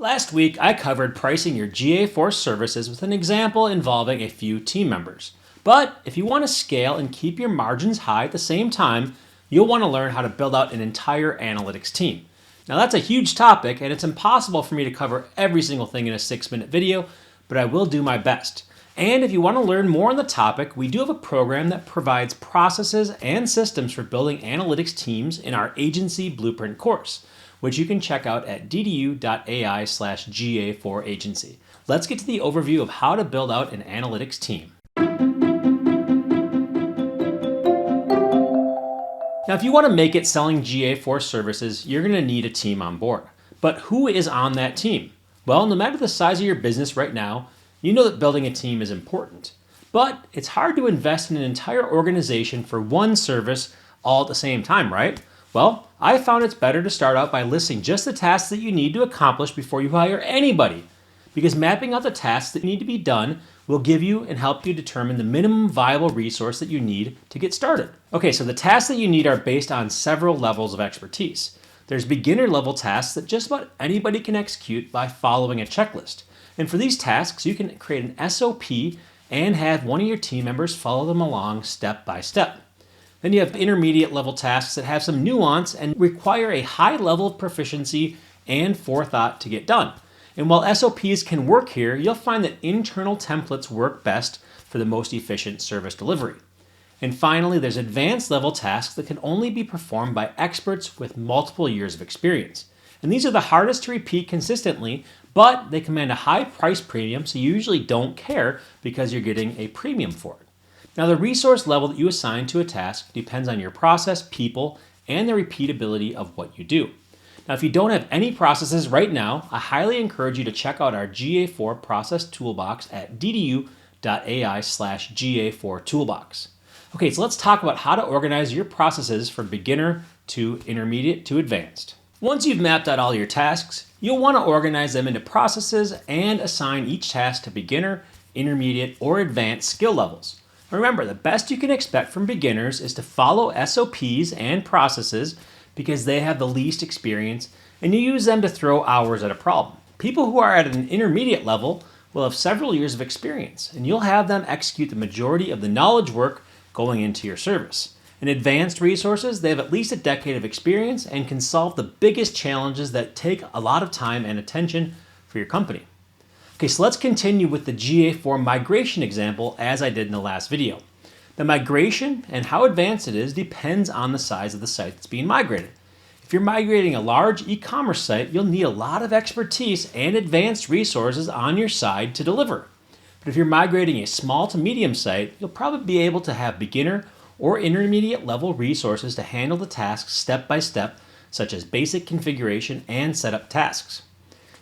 Last week, I covered pricing your GA4 services with an example involving a few team members. But if you want to scale and keep your margins high at the same time, you'll want to learn how to build out an entire analytics team. Now that's a huge topic, and it's impossible for me to cover every single thing in a 6-minute video, but I will do my best. And if you want to learn more on the topic, we do have a program that provides processes and systems for building analytics teams in our Agency Blueprint course, which you can check out at ddu.ai/GA4agency. Let's get to the overview of how to build out an analytics team. Now, if you want to make it selling GA4 services, you're going to need a team on board. But who is on that team? Well, no matter the size of your business right now, you know that building a team is important. But it's hard to invest in an entire organization for one service all at the same time, right? Well, I found it's better to start out by listing just the tasks that you need to accomplish before you hire anybody, because mapping out the tasks that need to be done will give you and help you determine the minimum viable resource that you need to get started. Okay, so the tasks that you need are based on several levels of expertise. There's beginner level tasks that just about anybody can execute by following a checklist. And for these tasks, you can create an SOP and have one of your team members follow them along step by step. Then you have intermediate level tasks that have some nuance and require a high level of proficiency and forethought to get done. And while SOPs can work here, you'll find that internal templates work best for the most efficient service delivery. And finally, there's advanced level tasks that can only be performed by experts with multiple years of experience. And these are the hardest to repeat consistently, but they command a high price premium, so you usually don't care because you're getting a premium for it. Now, the resource level that you assign to a task depends on your process, people, and the repeatability of what you do. Now, if you don't have any processes right now, I highly encourage you to check out our GA4 process toolbox at ddu.ai/GA4toolbox. Okay, so let's talk about how to organize your processes from beginner to intermediate to advanced. Once you've mapped out all your tasks, you'll want to organize them into processes and assign each task to beginner, intermediate, or advanced skill levels. Remember, the best you can expect from beginners is to follow SOPs and processes because they have the least experience, and you use them to throw hours at a problem. People who are at an intermediate level will have several years of experience, and you'll have them execute the majority of the knowledge work going into your service. In advanced resources, they have at least a decade of experience and can solve the biggest challenges that take a lot of time and attention for your company. Okay, so let's continue with the GA4 migration example as I did in the last video. The migration and how advanced it is depends on the size of the site that's being migrated. If you're migrating a large e-commerce site, you'll need a lot of expertise and advanced resources on your side to deliver. But if you're migrating a small to medium site, you'll probably be able to have beginner or intermediate level resources to handle the tasks step by step, such as basic configuration and setup tasks.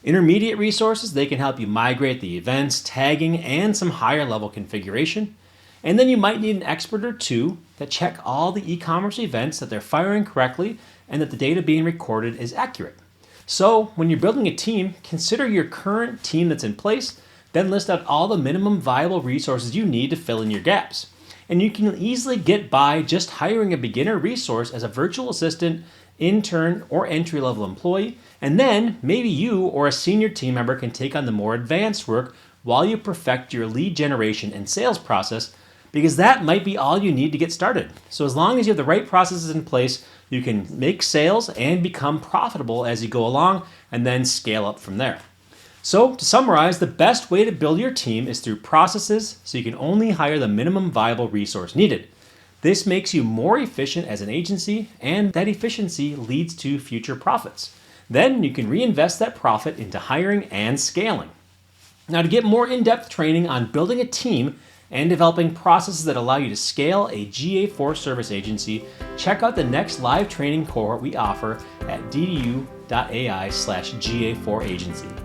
Intermediate resources, they can help you migrate the events, tagging, and some higher level configuration. And then you might need an expert or two that check all the e-commerce events that they're firing correctly and that the data being recorded is accurate. So when you're building a team, consider your current team that's in place, then list out all the minimum viable resources you need to fill in your gaps. And you can easily get by just hiring a beginner resource as a virtual assistant, intern, or entry-level employee, and then maybe you or a senior team member can take on the more advanced work while you perfect your lead generation and sales process, because that might be all you need to get started. So as long as you have the right processes in place, you can make sales and become profitable as you go along and then scale up from there. So to summarize, the best way to build your team is through processes, so you can only hire the minimum viable resource needed. This makes you more efficient as an agency, and that efficiency leads to future profits. Then you can reinvest that profit into hiring and scaling. Now, to get more in-depth training on building a team and developing processes that allow you to scale a GA4 service agency, check out the next live training cohort we offer at ddu.ai/GA4agency.